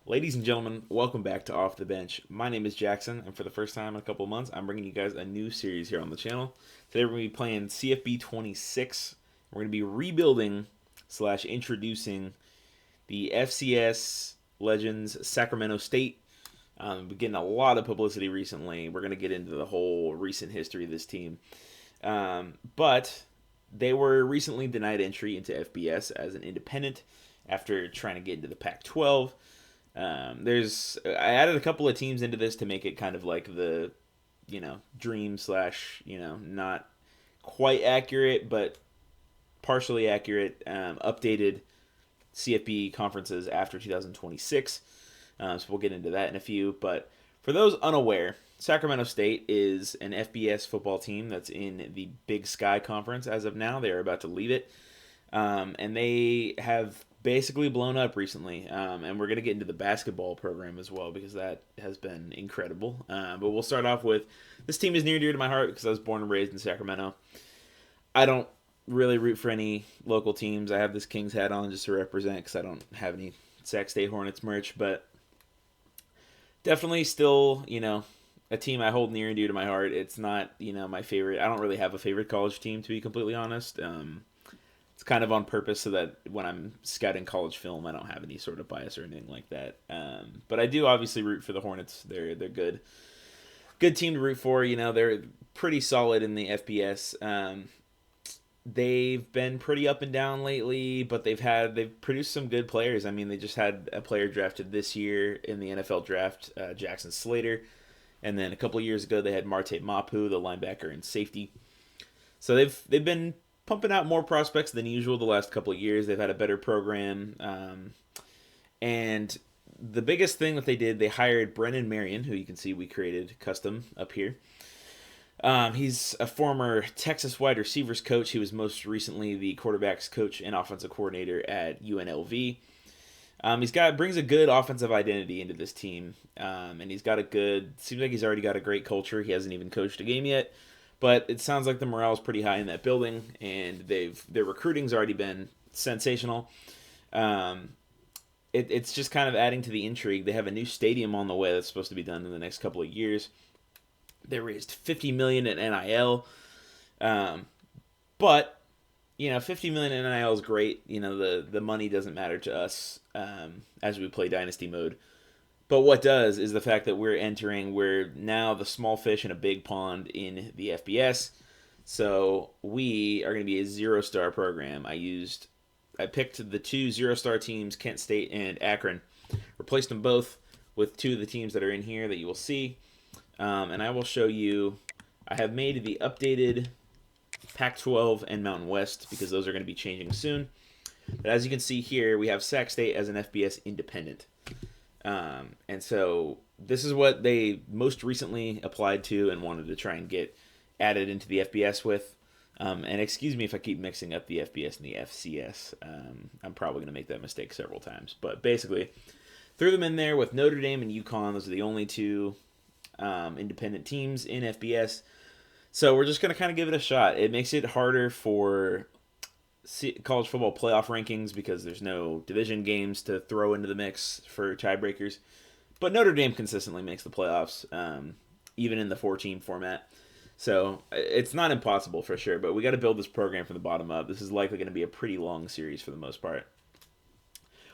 Ladies and gentlemen, welcome back to Off the Bench. My name is Jackson, and for the first time in a couple of months, I'm bringing you guys a new series here on the channel. Today we're going to be playing CFB 26. We're going to be rebuilding slash introducing the FCS Legends Sacramento State. We're getting a lot of publicity recently. We're going to get into the whole recent history of this team. But they were recently denied entry into FBS as an independent after trying to get into the Pac-12. I added a couple of teams into this to make it kind of like the, dream slash, not quite accurate, but partially accurate, updated CFB conferences after 2026. So we'll get into that in a few. But for those unaware, Sacramento State is an FBS football team that's in the Big Sky Conference as of now. They are about to leave it. And they have basically blown up recently. And we're going to get into the basketball program as well because that has been incredible. But we'll start off with this team is near and dear to my heart because I was born and raised in Sacramento. I don't really root for any local teams. I have this Kings hat on just to represent because I don't have any Sac State Hornets merch. But definitely still, a team I hold near and dear to my heart. It's not, my favorite. I don't really have a favorite college team, to be completely honest. It's kind of on purpose so that when I'm scouting college film, I don't have any sort of bias or anything like that. But I do obviously root for the Hornets. They're good team to root for. They're pretty solid in the FBS. They've been pretty up and down lately, but they've produced some good players. I mean, they just had a player drafted this year in the NFL draft, Jackson Slater, and then a couple of years ago they had Marte Mapu, the linebacker and safety. So they've been pumping out more prospects than usual the last couple of years. They've had a better program, and the biggest thing that they did, they hired Brennan Marion, who you can see we created custom up here. He's a former Texas wide receivers coach. He was most recently the quarterbacks coach and offensive coordinator at UNLV. Brings a good offensive identity into this team, and seems like he's already got a great culture. He hasn't even coached a game yet, but it sounds like the morale is pretty high in that building, and their recruiting's already been sensational. It's just kind of adding to the intrigue. They have a new stadium on the way that's supposed to be done in the next couple of years. They raised $50 million in NIL, but $50 million in NIL is great. The money doesn't matter to us as we play Dynasty mode. But what does is the fact that we're now the small fish in a big pond in the FBS. So we are going to be a 0-star program. I picked the two 0-star teams, Kent State and Akron, replaced them both with two of the teams that are in here that you will see. And I will show you, I have made the updated Pac-12 and Mountain West because those are going to be changing soon. But as you can see here, we have Sac State as an FBS independent. And so this is what they most recently applied to and wanted to try and get added into the FBS with. And excuse me if I keep mixing up the FBS and the FCS. I'm probably going to make that mistake several times. But basically, threw them in there with Notre Dame and UConn. Those are the only two independent teams in FBS. So we're just going to kind of give it a shot. It makes it harder for college football playoff rankings because there's no division games to throw into the mix for tiebreakers. But Notre Dame consistently makes the playoffs, even in the 4-team format. So it's not impossible for sure, but we got to build this program from the bottom up. This is likely going to be a pretty long series for the most part,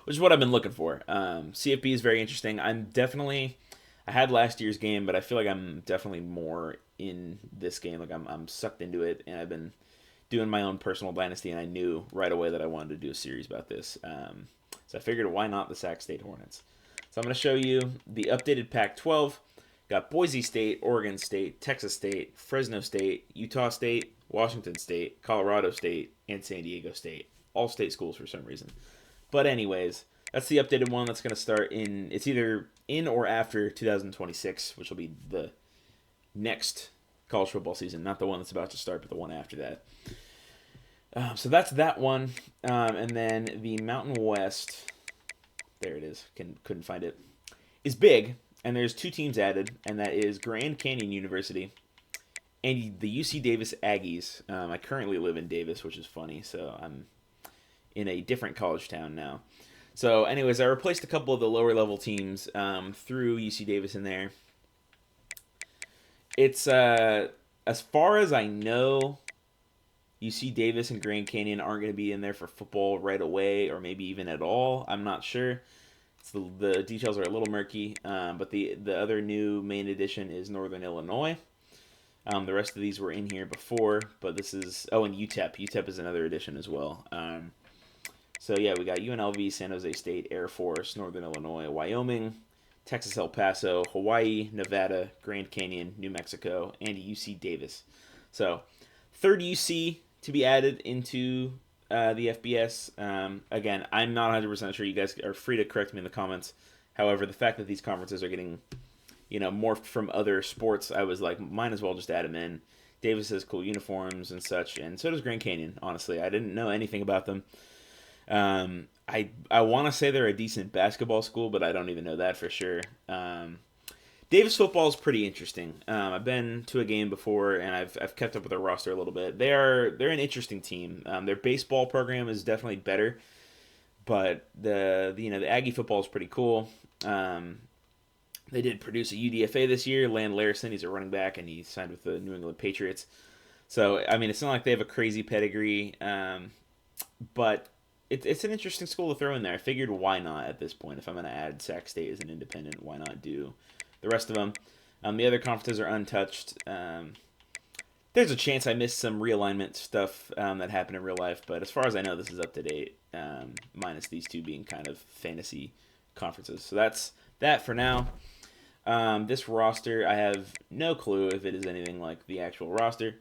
which is what I've been looking for. CFB is very interesting. I had last year's game, but I feel like I'm definitely more in this game. Like I'm sucked into it, and I've been doing my own personal dynasty, and I knew right away that I wanted to do a series about this. So I figured, why not the Sac State Hornets? So I'm going to show you the updated Pac-12. Got Boise State, Oregon State, Texas State, Fresno State, Utah State, Washington State, Colorado State, and San Diego State. All state schools for some reason. But anyways, that's the updated one that's going to start it's either in or after 2026, which will be the next college football season. Not the one that's about to start, but the one after that. So that's that one. And then the Mountain West, there it is, couldn't find it, is big. And there's two teams added, and that is Grand Canyon University and the UC Davis Aggies. I currently live in Davis, which is funny, so I'm in a different college town now. So, anyways, I replaced a couple of the lower level teams through UC Davis in there. It's as far as I know, UC Davis and Grand Canyon aren't going to be in there for football right away, or maybe even at all. I'm not sure. The details are a little murky, but the other new main addition is Northern Illinois. The rest of these were in here before, but this is and UTEP. UTEP is another addition as well. So yeah, we got UNLV, San Jose State, Air Force, Northern Illinois, Wyoming, Texas El Paso, Hawaii, Nevada, Grand Canyon, New Mexico, and UC Davis. So third UC to be added into the FBS. Again, I'm not 100% sure. You guys are free to correct me in the comments. However, the fact that these conferences are getting, morphed from other sports, I was like, might as well just add them in. Davis has cool uniforms and such, and so does Grand Canyon. Honestly, I didn't know anything about them. I want to say they're a decent basketball school, but I don't even know that for sure. Davis football is pretty interesting. I've been to a game before, and I've kept up with their roster a little bit. They're an interesting team. Their baseball program is definitely better, but the Aggie football is pretty cool. They did produce a UDFA this year, Land Larison. He's a running back, and he signed with the New England Patriots. So I mean, it's not like they have a crazy pedigree, but it's an interesting school to throw in there. I figured why not at this point? If I'm going to add Sac State as an independent, why not do the rest of them? The other conferences are untouched. There's a chance I missed some realignment stuff that happened in real life, but as far as I know, this is up to date, minus these two being kind of fantasy conferences. So that's that for now. This roster, I have no clue if it is anything like the actual roster.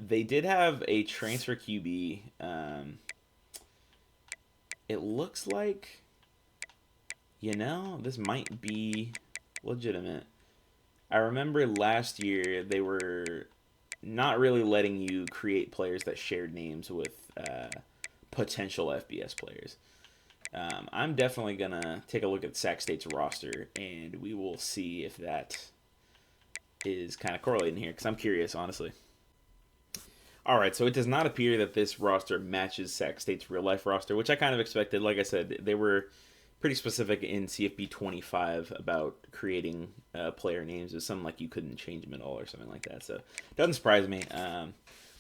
They did have a transfer QB. It looks like, this might be legitimate. I remember last year they were not really letting you create players that shared names with potential FBS players. I'm definitely going to take a look at Sac State's roster, and we will see if that is kind of correlating here, because I'm curious, honestly. Alright, so it does not appear that this roster matches Sac State's real-life roster, which I kind of expected. Like I said, they were pretty specific in CFB 25 about creating player names. It was something like you couldn't change them at all or something like that, so it doesn't surprise me.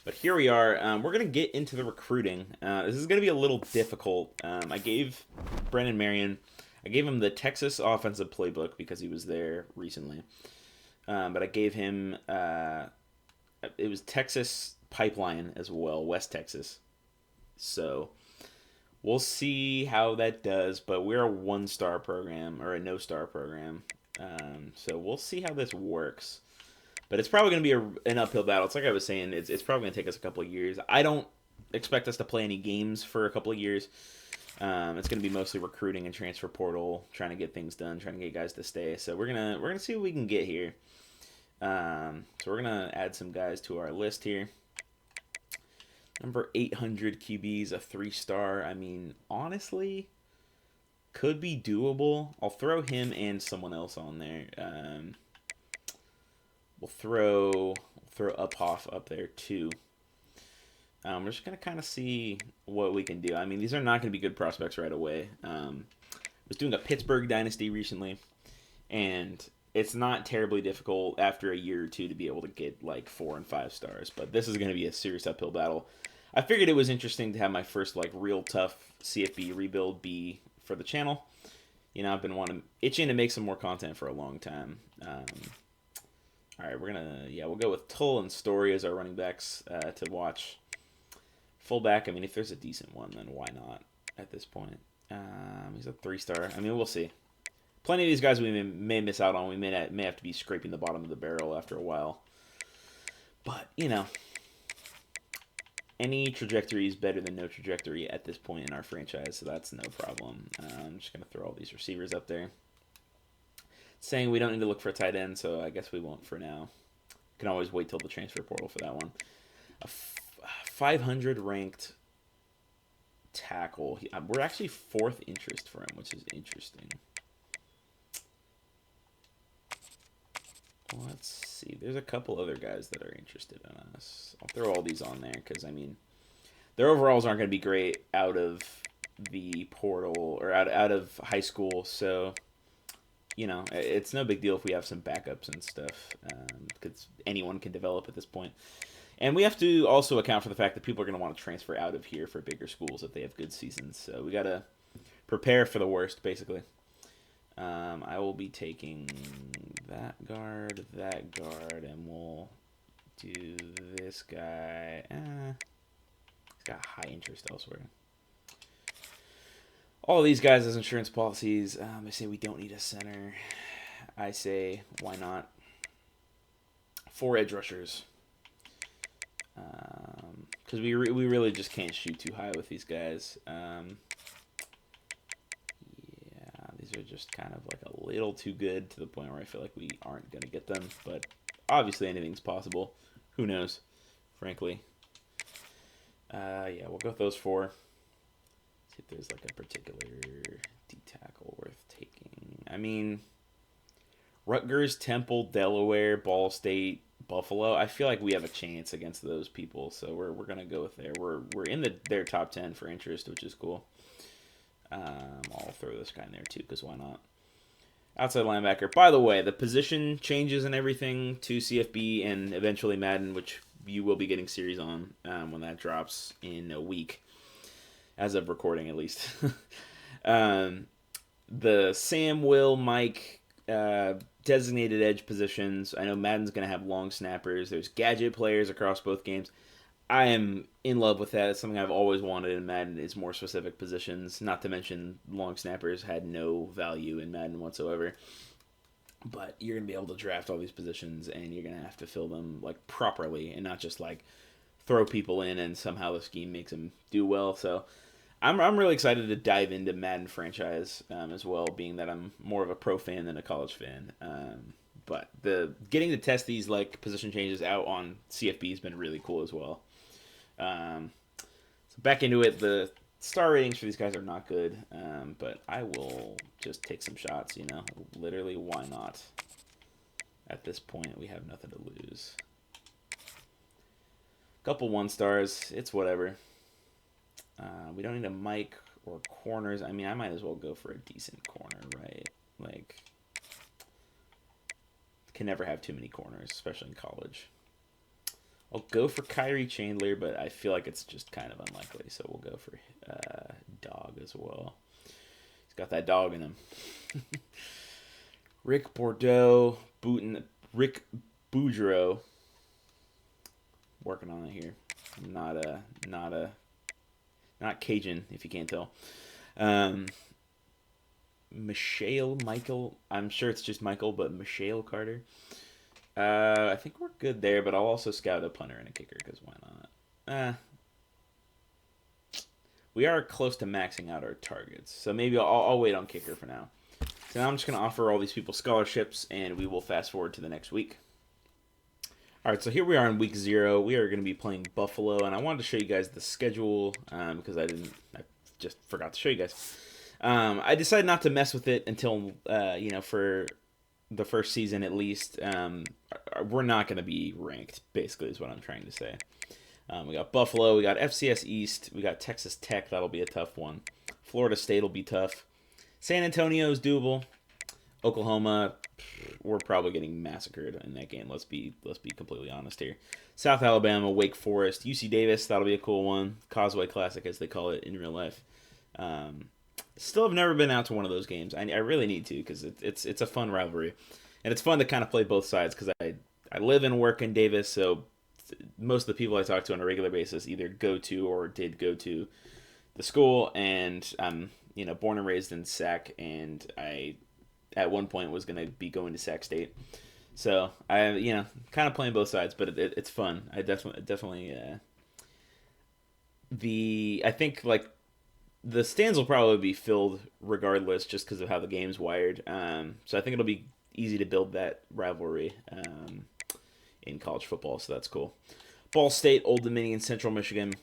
But here we are. We're going to get into the recruiting. This is going to be a little difficult. I gave Brennan Marion, I gave him the Texas offensive playbook because he was there recently. But I gave him, it was Texas Pipeline as well, West Texas. So we'll see how that does, but we're a one-star program, or a no-star program. So we'll see how this works. But it's probably going to be an uphill battle. It's like I was saying, it's probably going to take us a couple of years. I don't expect us to play any games for a couple of years. It's going to be mostly recruiting and transfer portal, trying to get things done, trying to get guys to stay. So we're gonna see what we can get here. So we're gonna add some guys to our list here. Number 800 QBs, a 3-star. I mean, honestly, could be doable. I'll throw him and someone else on there. We'll throw Uphoff up there too. We're just gonna kind of see what we can do. I mean, these are not gonna be good prospects right away. I was doing a Pittsburgh dynasty recently, and it's not terribly difficult after a year or two to be able to get like 4 and 5 stars. But this is gonna be a serious uphill battle. I figured it was interesting to have my first like real tough CFB rebuild be for the channel. I've been itching to make some more content for a long time. All right, we'll go with Tull and Story as our running backs to watch. Fullback, I mean, if there's a decent one, then why not at this point? He's a 3-star. I mean, we'll see. Plenty of these guys we may miss out on. We may have to be scraping the bottom of the barrel after a while. But, any trajectory is better than no trajectory at this point in our franchise, so that's no problem. I'm just going to throw all these receivers up there. Saying we don't need to look for a tight end, so I guess we won't for now. Can always wait till the transfer portal for that one. A 500 ranked tackle. We're actually 4th interest for him, which is interesting. Let's see. There's a couple other guys that are interested in us. I'll throw all these on there because, I mean, their overalls aren't going to be great out of the portal or out of high school, so it's no big deal if we have some backups and stuff, because anyone can develop at this point. And we have to also account for the fact that people are going to want to transfer out of here for bigger schools if they have good seasons. So we got to prepare for the worst, basically. I will be taking that guard, and we'll do this guy. He's got high interest elsewhere. All of these guys as insurance policies. I say we don't need a center. I say, why not? 4 edge rushers. Because we really just can't shoot too high with these guys. These are just kind of like a little too good to the point where I feel like we aren't going to get them. But obviously anything's possible. Who knows, frankly. We'll go with those 4. See if there's like a particular D-tackle worth taking. I mean, Rutgers, Temple, Delaware, Ball State, Buffalo. I feel like we have a chance against those people, so we're gonna go with there. We're in their top 10 for interest, which is cool. I'll throw this guy in there too, because why not? Outside linebacker. By the way, the position changes and everything to CFB and eventually Madden, which you will be getting series on when that drops in a week, as of recording at least. The Sam, Will, Mike designated edge positions. I know Madden's going to have long snappers. There's gadget players across both games. I am in love with that. It's something I've always wanted in Madden, is more specific positions. Not to mention long snappers had no value in Madden whatsoever. But you're going to be able to draft all these positions, and you're going to have to fill them like properly and not just like throw people in and somehow the scheme makes them do well. So I'm really excited to dive into Madden franchise as well, being that I'm more of a pro fan than a college fan. But getting to test these like position changes out on CFB has been really cool as well. So back into it. The star ratings for these guys are not good, but I will just take some shots. Literally, why not? At this point, we have nothing to lose. Couple 1-stars. It's whatever. We don't need a mic or corners. I mean, I might as well go for a decent corner, right? Like, can never have too many corners, especially in college. I'll go for Kyrie Chandler, but I feel like it's just kind of unlikely, so we'll go for Dog as well. He's got that dog in him. Rick Bordeaux, Rick Boudreaux. Working on it here. Not Cajun, if you can't tell. Michael. I'm sure it's just Michael, but Michelle Carter. I think we're good there, but I'll also scout a punter and a kicker, because why not? We are close to maxing out our targets, so maybe I'll wait on kicker for now. So now I'm just going to offer all these people scholarships, and we will fast forward to the next week. All right, so here we are in week 0. We are going to be playing Buffalo, and I wanted to show you guys the schedule because I just forgot to show you guys. I decided not to mess with it until, for the first season at least. We're not going to be ranked, basically, is what I'm trying to say. We got Buffalo, we got FCS East, we got Texas Tech, that'll be a tough one. Florida State will be tough. San Antonio is doable. Oklahoma, we're probably getting massacred in that game. Let's be completely honest here. South Alabama, Wake Forest, UC Davis, that'll be a cool one. Causeway Classic, as they call it in real life. Still have never been out to one of those games. I really need to, because it's a fun rivalry, and it's fun to kind of play both sides, because I live and work in Davis, so most of the people I talk to on a regular basis either go to or did go to the school, and I'm born and raised in Sac, and I at one point was going to be going to Sac State, so I kind of playing both sides, but it's fun. I definitely I think like the stands will probably be filled regardless, just because of how the game's wired. So I think it'll be easy to build that rivalry in college football, so that's cool. Ball State, Old Dominion, Central Michigan.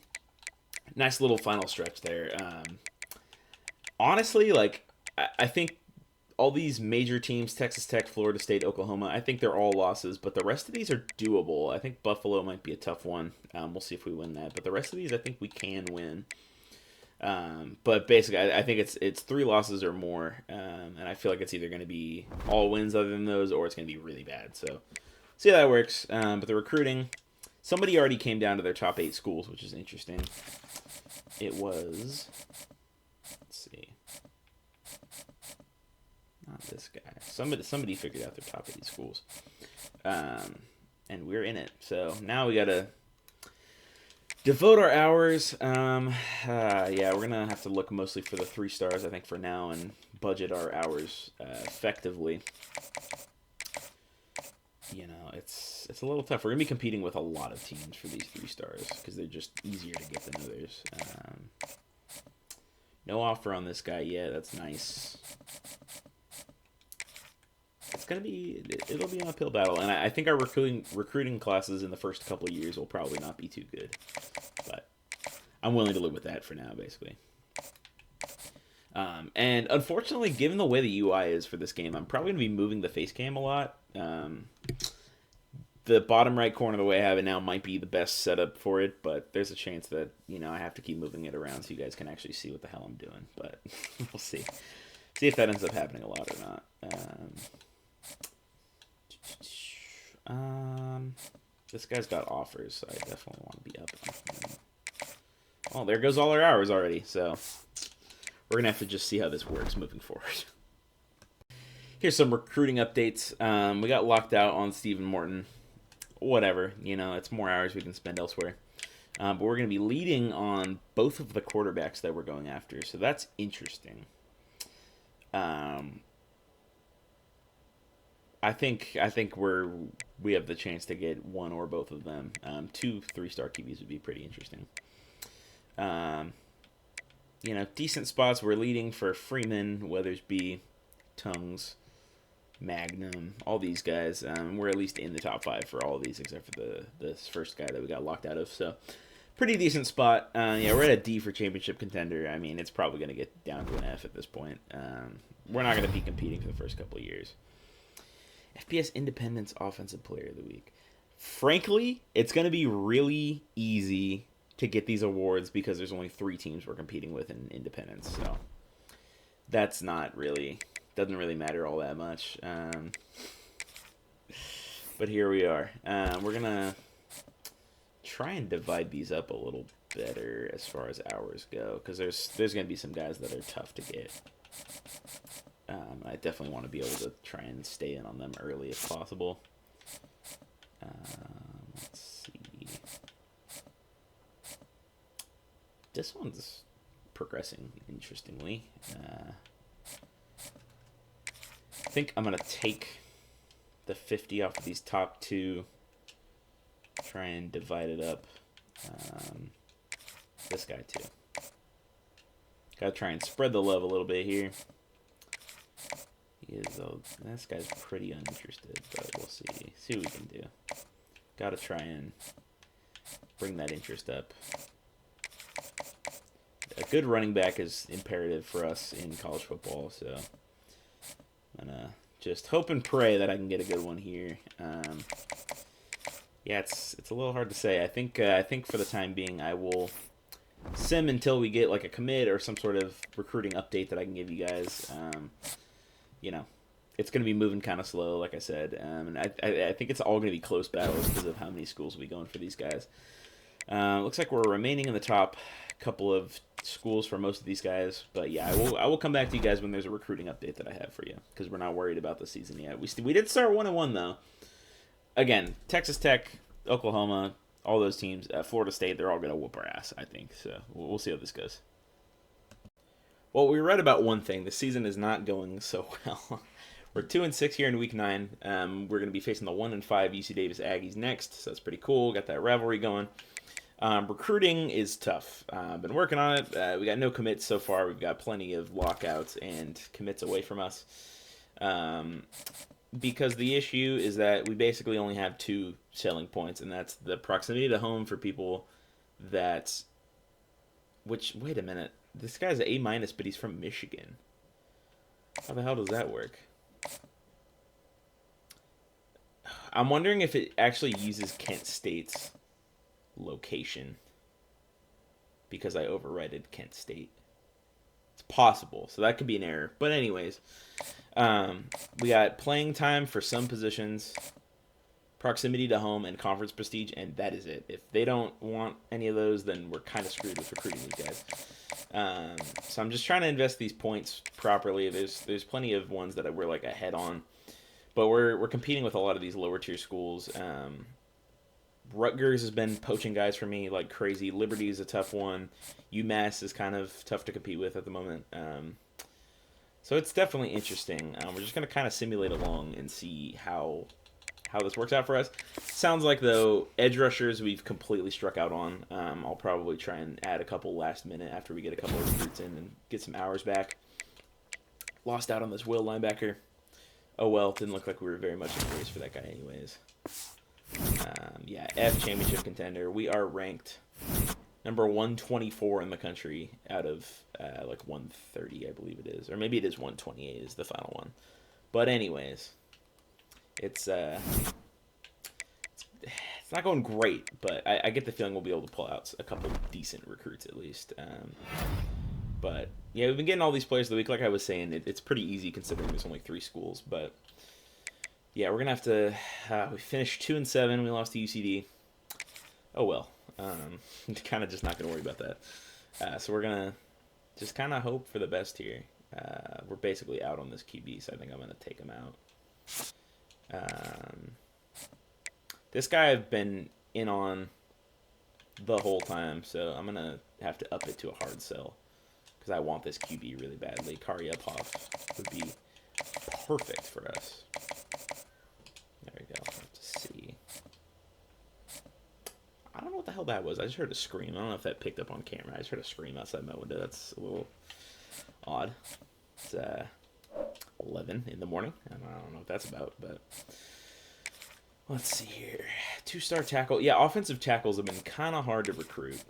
Nice little final stretch there. Honestly, like, I think all these major teams, Texas Tech, Florida State, Oklahoma, I think they're all losses, but the rest of these are doable. I think Buffalo might be a tough one. We'll see if we win that. But the rest of these, I think we can win. But basically, I think it's 3 losses or more, and I feel like it's either going to be all wins other than those, or it's going to be really bad. So see how that works. But the recruiting, somebody already came down to their top 8 schools, which is interesting. It was, let's see, not this guy. Somebody figured out their top 8 schools, and we're in it. So now we gotta devote our hours. Yeah, we're gonna have to look mostly for the 3 stars, I think, for now, and budget our hours effectively. You know, it's a little tough. We're gonna be competing with a lot of teams for these 3 stars because they're just easier to get than others. No offer on this guy yet. That's nice. It'll be an uphill battle, and I think our recruiting classes in the first couple of years will probably not be too good, but I'm willing to live with that for now, basically. And unfortunately, given the way the UI is for this game, I'm probably going to be moving the face cam a lot. The bottom right corner, the way I have it now, might be the best setup for it, but there's a chance that, I have to keep moving it around so you guys can actually see what the hell I'm doing, but we'll see. See if that ends up happening a lot or not. This guy's got offers, so I definitely want to be up on him. Oh, there goes all our hours already, so we're going to have to just see how this works moving forward. Here's some recruiting updates. We got locked out on Stephen Morton. Whatever, it's more hours we can spend elsewhere. But we're going to be leading on both of the quarterbacks that we're going after, so that's interesting. I think we have the chance to get one or both of them. 2 3-star QBs would be pretty interesting. Decent spots. We're leading for Freeman, Weathersby, Tongues, Magnum, all these guys. We're at least in the top 5 for all of these, except for this first guy that we got locked out of. So, pretty decent spot. We're at a D for championship contender. I mean, it's probably going to get down to an F at this point. We're not going to be competing for the first couple of years. FPS Independence Offensive Player of the Week. Frankly, it's going to be really easy to get these awards because there's only 3 teams we're competing with in Independence. So that's doesn't really matter all that much. But here we are. We're going to try and divide these up a little better as far as hours go because there's going to be some guys that are tough to get. I definitely want to be able to try and stay in on them early if possible. Let's see. This one's progressing interestingly. I think I'm going to take the 50 off of these top 2. Try and divide it up. This guy too. Got to try and spread the love a little bit here. This guy's pretty uninterested, but we'll see what we can do. Got to try and bring that interest up. A good running back is imperative for us in college football, so I'm gonna just hope and pray that I can get a good one here. Yeah, it's a little hard to say. I think for the time being, I will sim until we get like a commit or some sort of recruiting update that I can give you guys. It's going to be moving kind of slow, like I said, and I think it's all going to be close battles because of how many schools will be going for these guys. Looks like we're remaining in the top couple of schools for most of these guys, but yeah, I will come back to you guys when there's a recruiting update that I have for you because we're not worried about the season yet. We did start 1-1 though. Again, Texas Tech, Oklahoma, all those teams, Florida State, they're all going to whoop our ass, I think. So we'll see how this goes. Well, we read about one thing. The season is not going so well. We're 2-6 here in week 9. We're going to be facing the 1-5 UC Davis Aggies next, so that's pretty cool. Got that rivalry going. Recruiting is tough. I've been working on it. We got no commits so far. We've got plenty of lockouts and commits away from us. Because the issue is that we basically only have 2 selling points, and that's the proximity to home for people that... wait a minute. This guy's an A-, but he's from Michigan. How the hell does that work? I'm wondering if it actually uses Kent State's location. because I overrided Kent State. It's possible, so that could be an error. But anyways, we got playing time for some positions, proximity to home, and conference prestige, and that is it. If they don't want any of those, then we're kind of screwed with recruiting these guys. So I'm just trying to invest these points properly. There's plenty of ones that we're like ahead on, but we're competing with a lot of these lower tier schools. Rutgers has been poaching guys for me like crazy. Liberty is a tough one. UMass is kind of tough to compete with at the moment. So it's definitely interesting. We're just going to kind of simulate along and see how this works out for us. Sounds like, though, edge rushers we've completely struck out on. I'll probably try and add a couple last minute after we get a couple of recruits in and get some hours back. Lost out on this Will linebacker. Oh well, didn't look like we were very much in the race for that guy anyways. Yeah, F championship contender. We are ranked number 124 in the country out of like 130, I believe it is. Or maybe it is 128 is the final one. But anyways, it's not going great, but I get the feeling we'll be able to pull out a couple decent recruits at least. But yeah, we've been getting all these players of the week. Like I was saying, it's pretty easy considering there's only 3 schools. But yeah, we're gonna have to. We finished 2-7. We lost to UCD. Oh well. Kind of just not gonna worry about that. So we're gonna just kind of hope for the best here. We're basically out on this QB, so I think I'm gonna take him out. This guy I've been in on the whole time, so I'm gonna have to up it to a hard sell because I want this QB really badly. Karyupov would be perfect for us. There we go. Let's see. I don't know what the hell that was. I just heard a scream. I don't know if that picked up on camera. I just heard a scream outside my window. That's a little odd. It's 11 in the morning. I don't know what that's about, but let's see here. 2-star tackle. Yeah, offensive tackles have been kind of hard to recruit.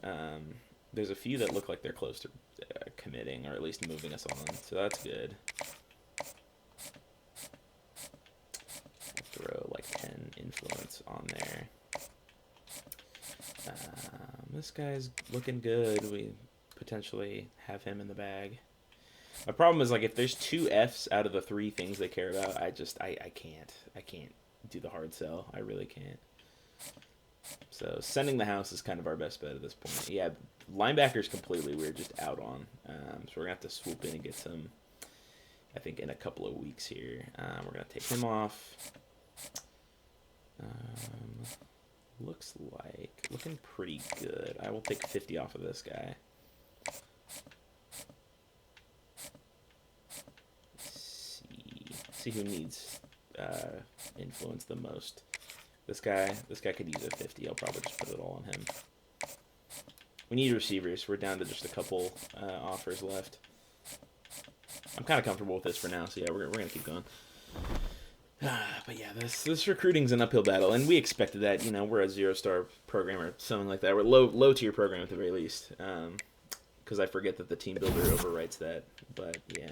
There's a few that look like they're close to committing, or at least moving us on, so that's good. I'll throw like 10 influence on there. This guy's looking good. We potentially have him in the bag. My problem is, like, if there's 2 Fs out of the 3 things they care about, I can't do the hard sell. I really can't. So sending the house is kind of our best bet at this point. Yeah, linebackers completely we're just out on. So we're gonna have to swoop in and get some. I think in a couple of weeks here. We're gonna take him off. Looks like looking pretty good. I will take 50 off of this guy. See who needs influence the most. This guy could use a 50. I'll probably just put it all on him. We need receivers. We're down to just a couple offers left. I'm kind of comfortable with this for now, so yeah, we're gonna keep going. But yeah, this recruiting's an uphill battle, and we expected that. You know, we're a 0-star program or something like that. We're low tier program at the very least. Because I forget that the team builder overwrites that. But yeah,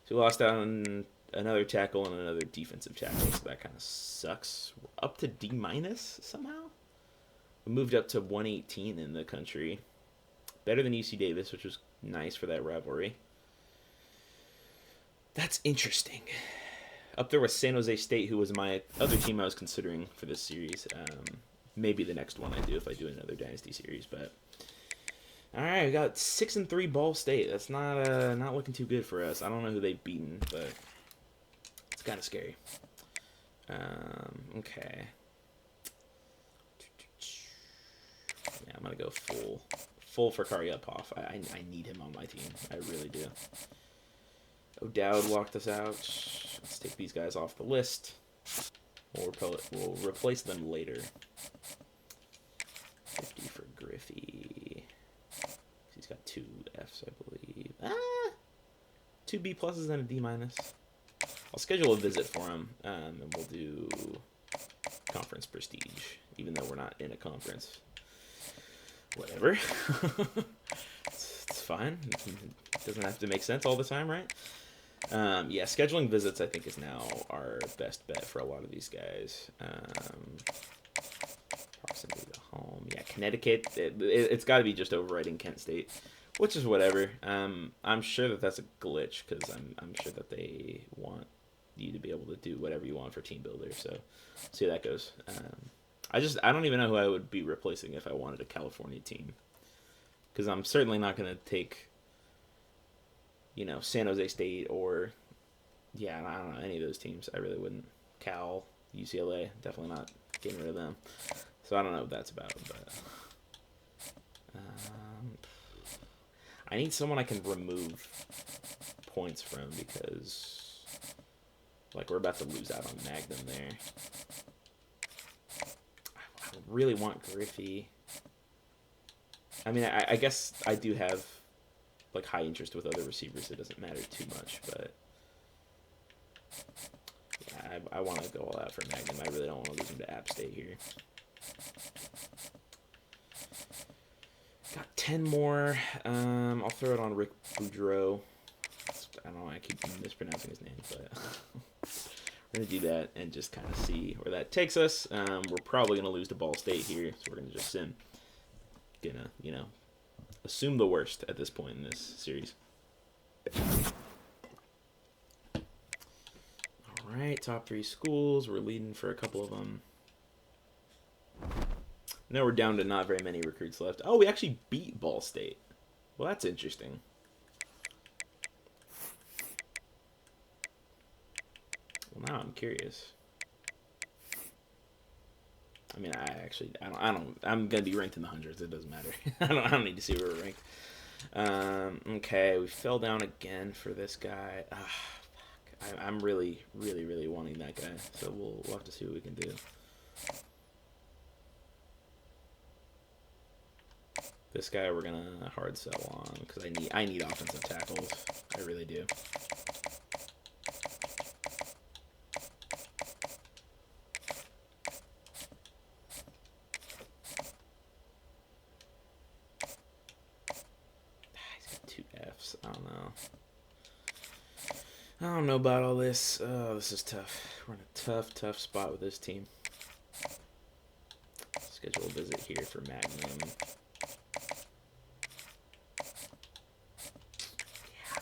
so we lost out on another tackle and another defensive tackle, so that kind of sucks. We're up to D- somehow. We moved up to 118 in the country. Better than UC Davis, which was nice for that rivalry. That's interesting. Up there with San Jose State, who was my other team I was considering for this series. Maybe the next one I do if I do another Dynasty series. But all right, we got 6-3 Ball State. That's not looking too good for us. I don't know who they've beaten, but it's kind of scary. Okay. Yeah, I'm gonna go full for Karyupov. I need him on my team. I really do. O'Dowd locked us out. Let's take these guys off the list. We'll replace them later. 50 for Griffey. He's got 2 Fs, I believe. 2 B pluses and a D minus. I'll schedule a visit for him, and we'll do conference prestige, even though we're not in a conference. Whatever. It's fine. It doesn't have to make sense all the time, right? Yeah, scheduling visits I think is now our best bet for a lot of these guys. Proximity to home. Yeah, Connecticut. It's got to be just overriding Kent State, which is whatever. I'm sure that that's a glitch because I'm sure that they want you to be able to do whatever you want for Team Builder. So, see how that goes. I don't even know who I would be replacing if I wanted a California team, because I'm certainly not going to take, San Jose State or, yeah, I don't know, any of those teams. I really wouldn't. Cal, UCLA, definitely not getting rid of them. So I don't know what that's about, but I need someone I can remove points from because, like, we're about to lose out on Magnum there. I really want Griffey. I mean, I guess I do have, like, high interest with other receivers. It doesn't matter too much, but yeah, I want to go all out for Magnum. I really don't want to lose him to App State here. Got 10 more. I'll throw it on Rick Boudreau. I don't know why I keep mispronouncing his name, but we're going to do that and just kind of see where that takes us. We're probably going to lose to Ball State here, so we're going to just assume the worst at this point in this series. All right, top 3 schools. We're leading for a couple of them. Now we're down to not very many recruits left. Oh, we actually beat Ball State. Well, that's interesting. Well, now I'm curious. I mean, I'm gonna be ranked in the hundreds. It doesn't matter. I don't need to see where we're ranked. Okay, we fell down again for this guy. Fuck. I'm really, really, really wanting that guy. So we'll have to see what we can do. This guy we're gonna hard sell on because I need offensive tackles. I really do. He's got 2 Fs. I don't know. I don't know about all this. Oh, this is tough. We're in a tough spot with this team. Schedule a visit here for Magnum.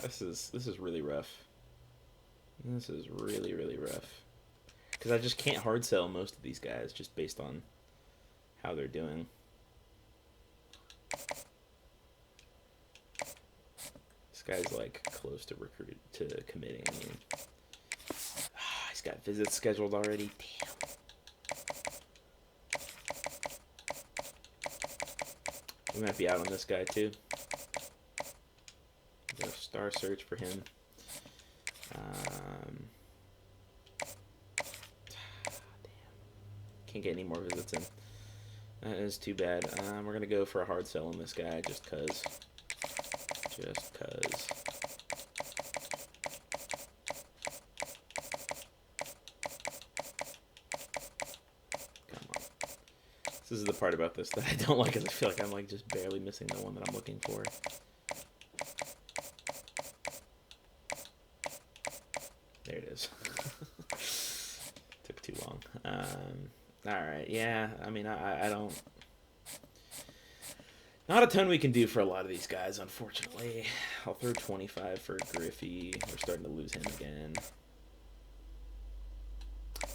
This is really rough. This is really, really rough. Because I just can't hard sell most of these guys just based on how they're doing. This guy's like close to committing. I mean, he's got visits scheduled already. Damn. We might be out on this guy too. Star search for him. Damn. Can't get any more visits in. That is too bad. We're going to go for a hard sell on this guy just cuz. Just cuz. Come on. This is the part about this that I don't like, is I feel like I'm like just barely missing the one that I'm looking for. There it is. Took too long. Alright, yeah, I mean, I don't... Not a ton we can do for a lot of these guys, unfortunately. I'll throw 25 for Griffey. We're starting to lose him again.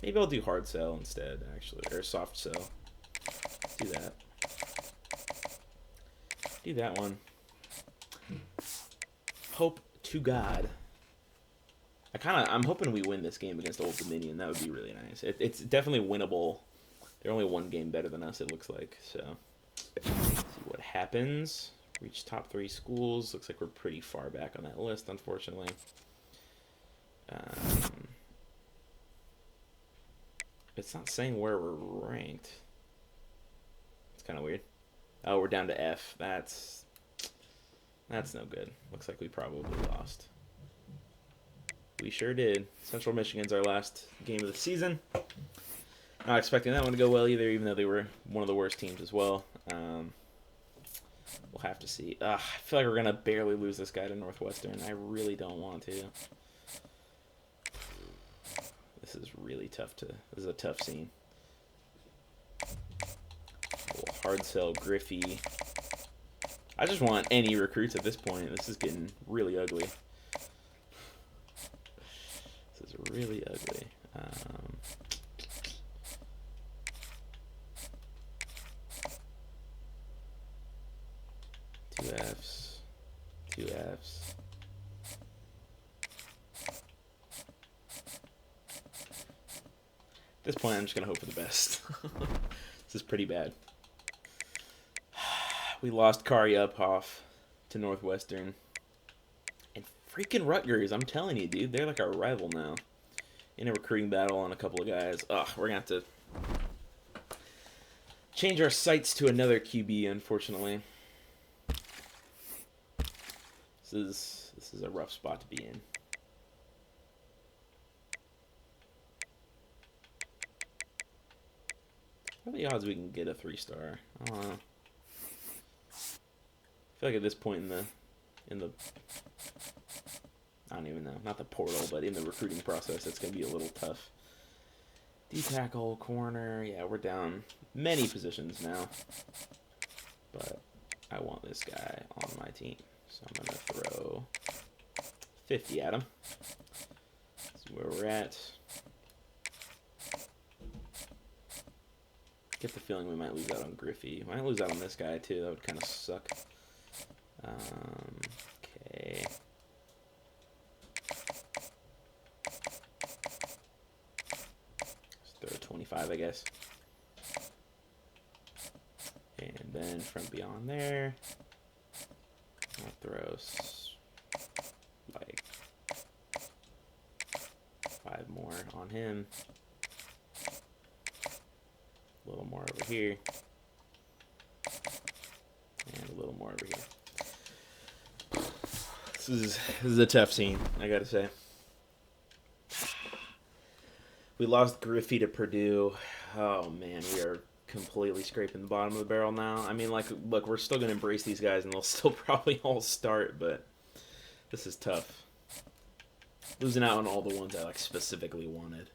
Maybe I'll do hard sell instead, actually, or soft sell. Do that. Do that one. Hope to God. I'm hoping we win this game against Old Dominion. That would be really nice. It's definitely winnable. They're only 1 game better than us, it looks like. So, let's see what happens. Reach top 3 schools. Looks like we're pretty far back on that list, unfortunately. It's not saying where we're ranked. It's kind of weird. Oh, we're down to F. That's no good. Looks like we probably lost. We sure did. Central Michigan's our last game of the season. Not expecting that one to go well either, even though they were one of the worst teams as well. We'll have to see. I feel like we're going to barely lose this guy to Northwestern. I really don't want to. This is really tough to... This is a tough scene. We'll hard sell Griffey. I just want any recruits at this point. This is getting really ugly. This is really ugly. Two Fs. Two Fs. At this point, I'm just going to hope for the best. This is pretty bad. We lost Kari Uphoff to Northwestern. And freaking Rutgers, I'm telling you, dude. They're like our rival now. In a recruiting battle on a couple of guys. Ugh, we're going to have to change our sights to another QB, unfortunately. This is a rough spot to be in. What are the odds we can get a 3-star? I don't know. I feel like at this point in the I don't even know, not the portal, but in the recruiting process, it's going to be a little tough. D-tackle, corner, yeah, we're down many positions now. But I want this guy on my team, so I'm going to throw 50 at him. See where we're at. Get the feeling we might lose out on Griffey. We might lose out on this guy too. That would kind of suck. Okay. Let's throw 25, I guess. And then from beyond there, I'll throw like 5 more on him. A little more over here. And a little more over here. This is a tough scene, I gotta say. We lost Griffey to Purdue. Oh man, we are completely scraping the bottom of the barrel now. I mean, like, look, we're still gonna embrace these guys and they'll still probably all start, but this is tough. Losing out on all the ones I like specifically wanted.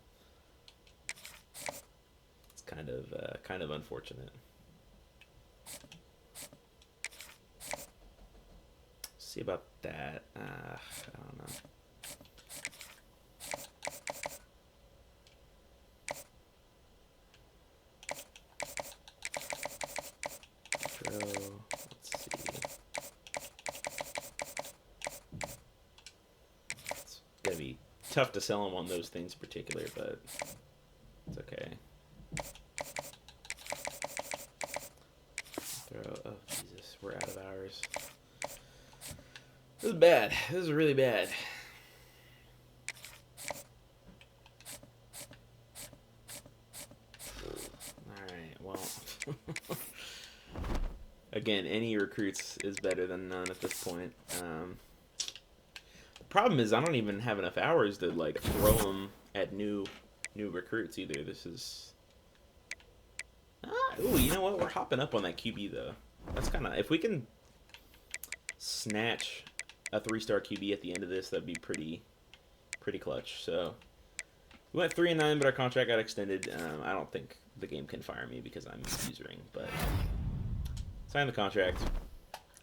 Kind of unfortunate. See about that. I don't know. Let's see. It's gonna be tough to sell them on those things in particular, but it's okay. Oh, Jesus. We're out of hours. This is bad. This is really bad. Alright, well. Again, any recruits is better than none at this point. The problem is I don't even have enough hours to, like, throw them at new recruits either. This is... Ooh, you know what? We're hopping up on that QB, though. That's kind of... If we can snatch a 3-star QB at the end of this, that'd be pretty clutch. So, we went 3-9, but our contract got extended. I don't think the game can fire me because I'm usering, but... Sign the contract.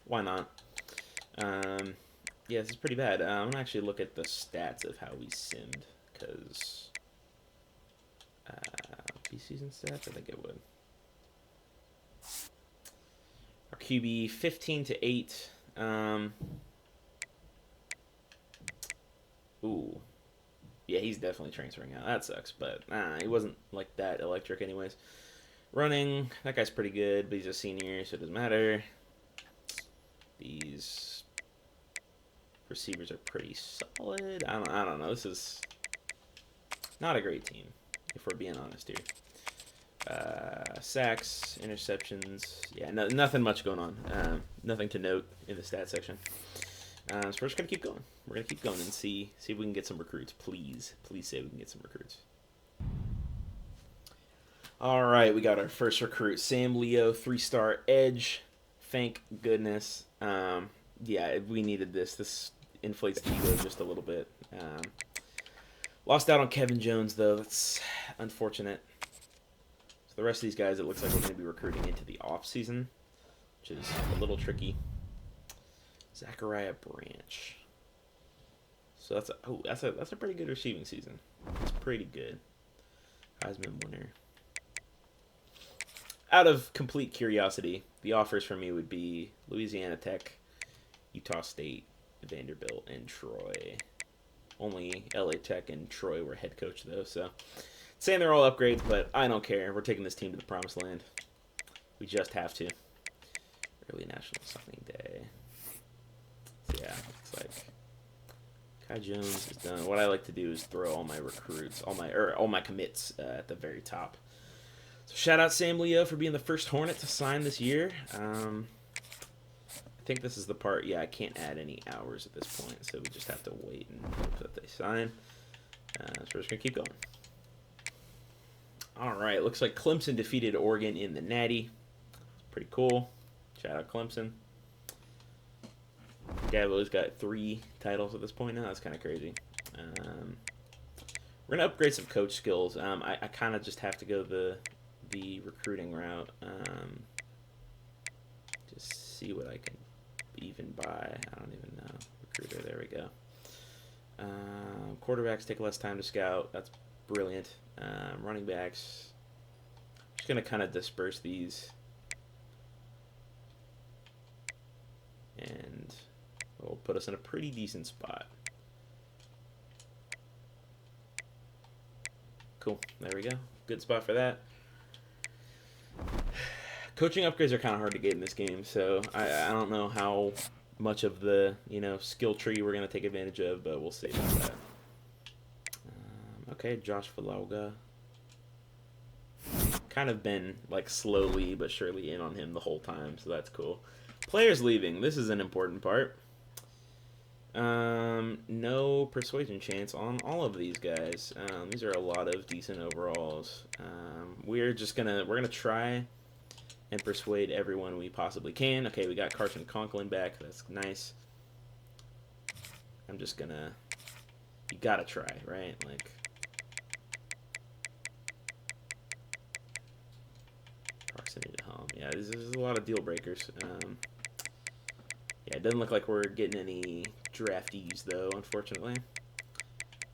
Why not? Yeah, this is pretty bad. I'm going to actually look at the stats of how we simmed, because... preseason stats? I think it would. Our QB 15-8. Ooh. Yeah, he's definitely transferring out. That sucks, but he wasn't like that electric anyways. Running, that guy's pretty good, but he's a senior, so it doesn't matter. These receivers are pretty solid. I don't know. This is not a great team, if we're being honest here. Sacks, interceptions, yeah, nothing much going on. Nothing to note in the stat section. So we're just gonna keep going. We're gonna keep going and see if we can get some recruits. Please say we can get some recruits. All right, we got our first recruit, Sam Leo, 3-star edge. Thank goodness. Yeah, we needed this. This inflates the ego just a little bit. Lost out on Kevin Jones though. That's unfortunate. The rest of these guys, it looks like we're going to be recruiting into the off season, which is a little tricky. Zachariah Branch. So that's a pretty good receiving season. It's pretty good. Heisman winner. Out of complete curiosity, the offers for me would be Louisiana Tech, Utah State, Vanderbilt, and Troy. Only LA Tech and Troy were head coach though, so saying they're all upgrades, but I don't care. We're taking this team to the promised land. We just have to. Early National Signing Day. So yeah, looks like Kai Jones is done. What I like to do is throw all my recruits, all my commits at the very top. So shout out Sam Leo for being the first Hornet to sign this year. I think this is the part, yeah, I can't add any hours at this point, so we just have to wait and hope that they sign. So we're just going to keep going. All right, looks like Clemson defeated Oregon in the Natty. Pretty cool. Shout out Clemson. Dabo's got 3 titles at this point now. That's kind of crazy. We're going to upgrade some coach skills. I kind of just have to go the recruiting route. Just see what I can even buy. I don't even know. Recruiter, there we go. Quarterbacks take less time to scout. That's brilliant. Running backs. Just going to kind of disperse these. And it'll put us in a pretty decent spot. Cool. There we go. Good spot for that. Coaching upgrades are kind of hard to get in this game, so I don't know how much of the skill tree we're going to take advantage of, but we'll see about that. Okay, Josh Vilauga. Kind of been like slowly but surely in on him the whole time, so that's cool. Players leaving. This is an important part. No persuasion chance on all of these guys. These are a lot of decent overalls. We're gonna try and persuade everyone we possibly can. Okay, we got Carson Conklin back. That's nice. I'm just gonna... You gotta try, right? Like... Proximity to home. Yeah, there's a lot of deal breakers. Yeah, it doesn't look like we're getting any draftees, though, unfortunately.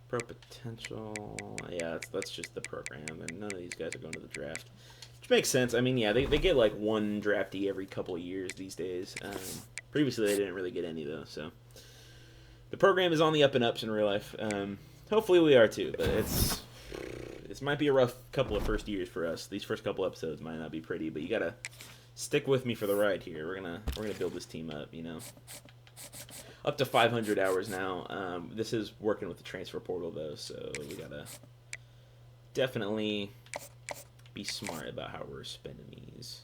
Pro potential... Yeah, that's just the program, and none of these guys are going to the draft. Which makes sense. I mean, yeah, they get like one draftee every couple of years these days. Previously, they didn't really get any, though, so... The program is on the up and ups in real life. Hopefully we are, too, but this might be a rough couple of first years for us. These first couple episodes might not be pretty, but you gotta stick with me for the ride here. We're gonna build this team up, Up to 500 hours now. This is working with the transfer portal, though, so we gotta definitely be smart about how we're spending these.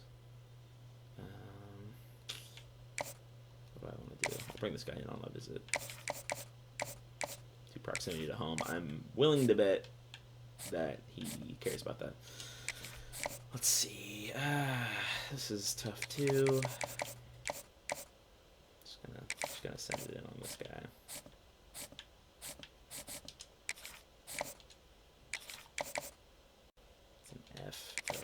What do I want to do? I'll bring this guy in on a visit. To proximity to home. I'm willing to bet that he cares about that. Let's see. This is tough too. Just gonna send it in on this guy. It's an F. Ugh.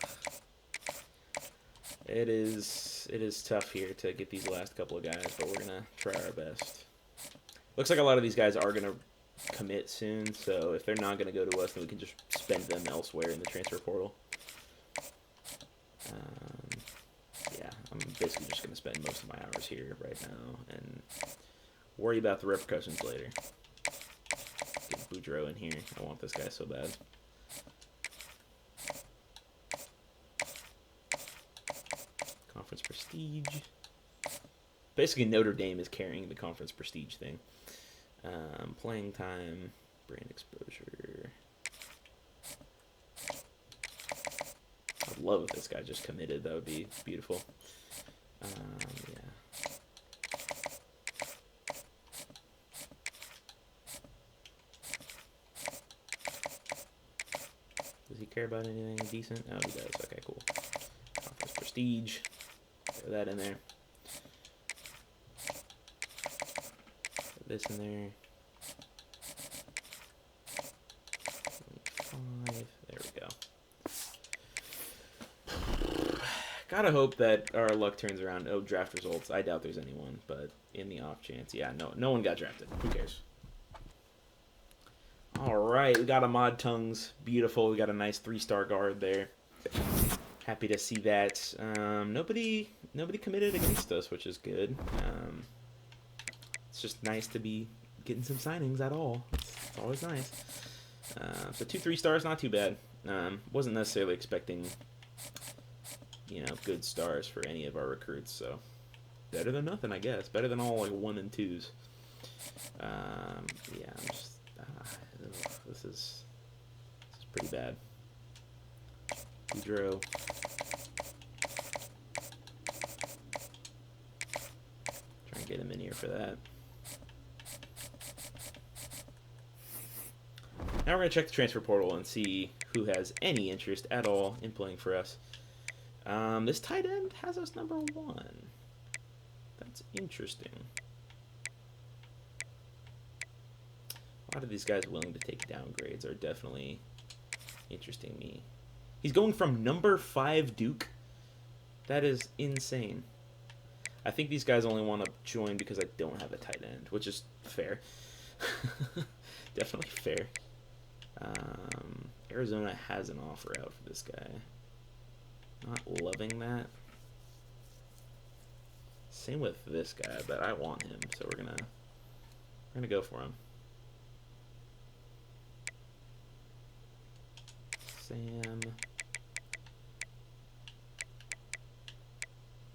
It is tough here to get these last couple of guys, but we're gonna try our best. Looks like a lot of these guys are gonna commit soon, so if they're not gonna go to us, then we can just spend them elsewhere in the transfer portal. Yeah, I'm basically just gonna spend most of my hours here right now and worry about the repercussions later. Get Boudreaux in here. I want this guy so bad. Conference prestige. Basically, Notre Dame is carrying the conference prestige thing. Playing time, brand exposure. I'd love if this guy just committed. That would be beautiful. Yeah. Does he care about anything decent? Oh, he does. Okay, cool. Conference prestige. Throw that in there. Put this in there. 25. There we go. Gotta hope that our luck turns around. Oh, draft results. I doubt there's anyone, but in the off chance, yeah, no one got drafted. Who cares? All right, we got a Mod Tongues. Beautiful. We got a nice 3-star guard there. Happy to see that. Nobody committed against us, which is good. It's just nice to be getting some signings at all. It's always nice. So 2 3-stars, not too bad. Wasn't necessarily expecting, good stars for any of our recruits. So better than nothing, I guess. Better than all like 1 and 2s. Yeah, I'm just. This is pretty bad. Pedro. Try and get him in here for that. Now we're going to check the transfer portal and see who has any interest at all in playing for us. This tight end has us number 1. That's interesting. A lot of these guys willing to take downgrades are definitely interesting me. He's going from number 5 Duke. That is insane. I think these guys only want to join because I don't have a tight end, which is fair. Definitely fair. Arizona has an offer out for this guy. Not loving that. Same with this guy, but I want him, so we're gonna go for him. Sam.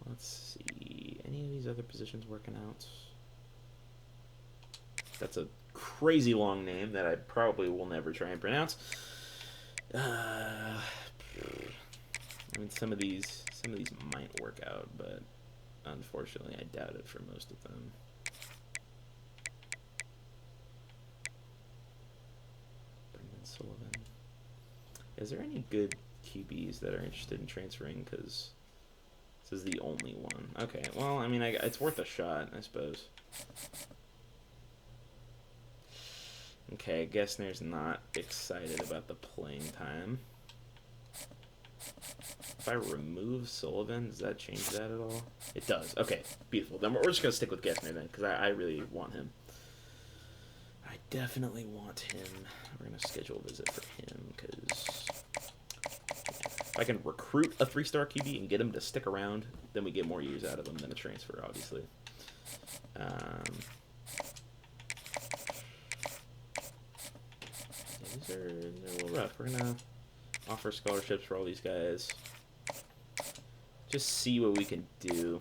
Let's see. Any of these other positions working out? That's a crazy long name that I probably will never try and pronounce. I mean, some of these might work out, but unfortunately, I doubt it for most of them. Brendan Sullivan. Is there any good QBs that are interested in transferring? Because this is the only one. Okay, well, I mean, it's worth a shot, I suppose. Okay, Gessner's not excited about the playing time. If I remove Sullivan, does that change that at all? It does. Okay, beautiful. Then we're just going to stick with Gessner then, because I really want him. I definitely want him. We're going to schedule a visit for him, because if I can recruit a 3-star QB and get him to stick around, then we get more years out of him than a transfer, obviously. These are a little rough. We're going to offer scholarships for all these guys. Just see what we can do.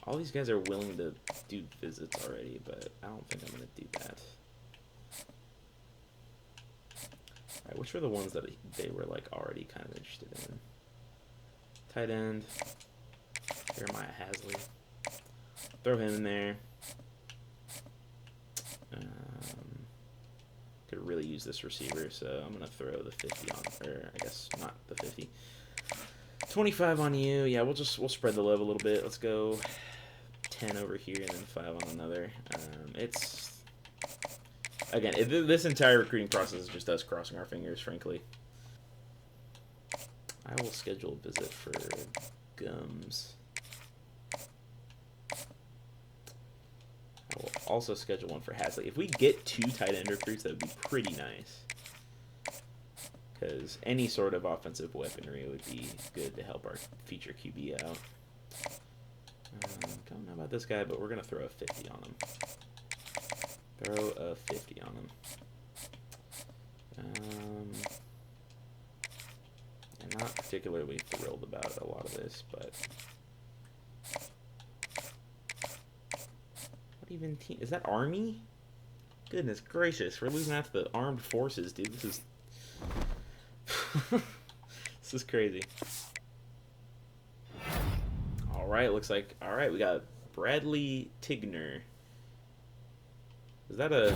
All these guys are willing to do visits already, but I don't think I'm going to do that. Alright, which were the ones that they were like already kind of interested in? Tight end. Jeremiah Hasley. Throw him in there. Could really use this receiver, so I'm going to throw the 50 on, or I guess not the 50. 25 on you. Yeah, we'll spread the love a little bit. Let's go 10 over here and then 5 on another. It's, again, this entire recruiting process is just us crossing our fingers, frankly. I will schedule a visit for Gums. I will also schedule one for Hasley. If we get 2 tight end recruits, that would be pretty nice. Because any sort of offensive weaponry would be good to help our feature QB out. Don't know about this guy, but we're going to throw a 50 on him. Throw a 50 on him. I'm not particularly thrilled about a lot of this, but... What even team? Is that Army? Goodness gracious, we're losing out to the armed forces, dude. This is... This is crazy. Alright, looks like... Alright, we got Bradley Tigner. Is that a...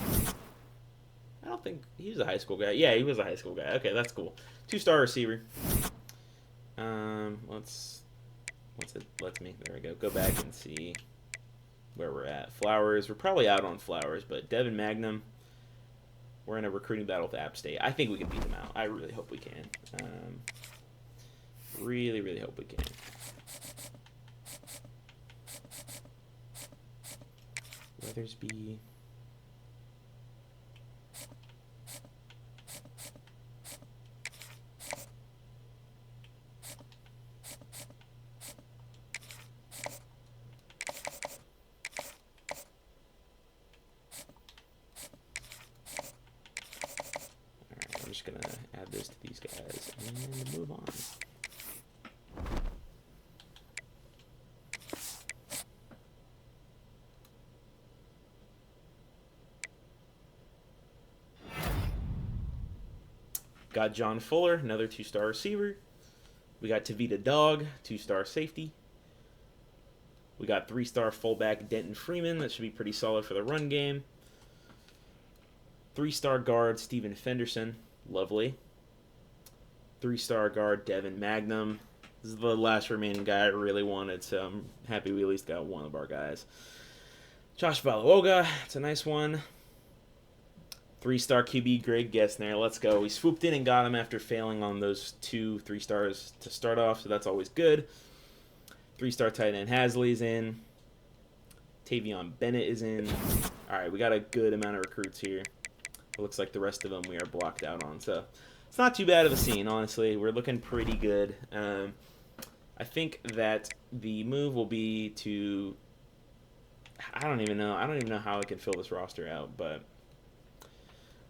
I don't think... He was a high school guy. Yeah, he was a high school guy. Okay, that's cool. 2-star receiver. Let's me... There we go. Go back and see where we're at. Flowers. We're probably out on Flowers, but Devin Magnum... We're in a recruiting battle with App State. I think we can beat them out. I really hope we can. Really, really hope we can. Weathersby. Alright, I'm just going to add this to these guys and move on. Got John Fuller, another 2-star receiver. We got Tavita Dog, 2-star safety. We got 3-star fullback Denton Freeman. That should be pretty solid for the run game. 3-star guard Steven Fenderson. Lovely. 3-star guard Devin Magnum. This is the last remaining guy I really wanted, so I'm happy we at least got one of our guys. Josh Balawoga. It's a nice one. 3-star QB Greg Gessner. Let's go. We swooped in and got him after failing on those 2 3-stars to start off, so that's always good. 3-star tight end Hasley's in. Tavion Bennett is in. All right, we got a good amount of recruits here. It looks like the rest of them we are blocked out on, so it's not too bad of a scene, honestly. We're looking pretty good. I think that the move will be to... I don't even know how I can fill this roster out, but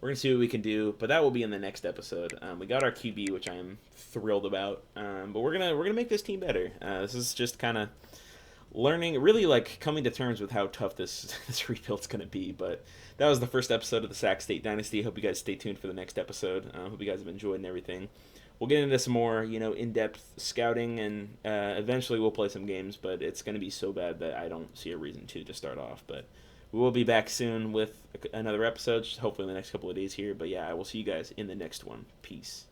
we're going to see what we can do, but that will be in the next episode. We got our QB, which I am thrilled about, but we're gonna make this team better. This is just kind of learning, really like coming to terms with how tough this rebuild's going to be, but that was the first episode of the Sac State Dynasty. I hope you guys stay tuned for the next episode. I hope you guys have enjoyed and everything. We'll get into some more, in-depth scouting, and eventually we'll play some games, but it's going to be so bad that I don't see a reason to start off, but we will be back soon with another episode, hopefully in the next couple of days here. But yeah, I will see you guys in the next one. Peace.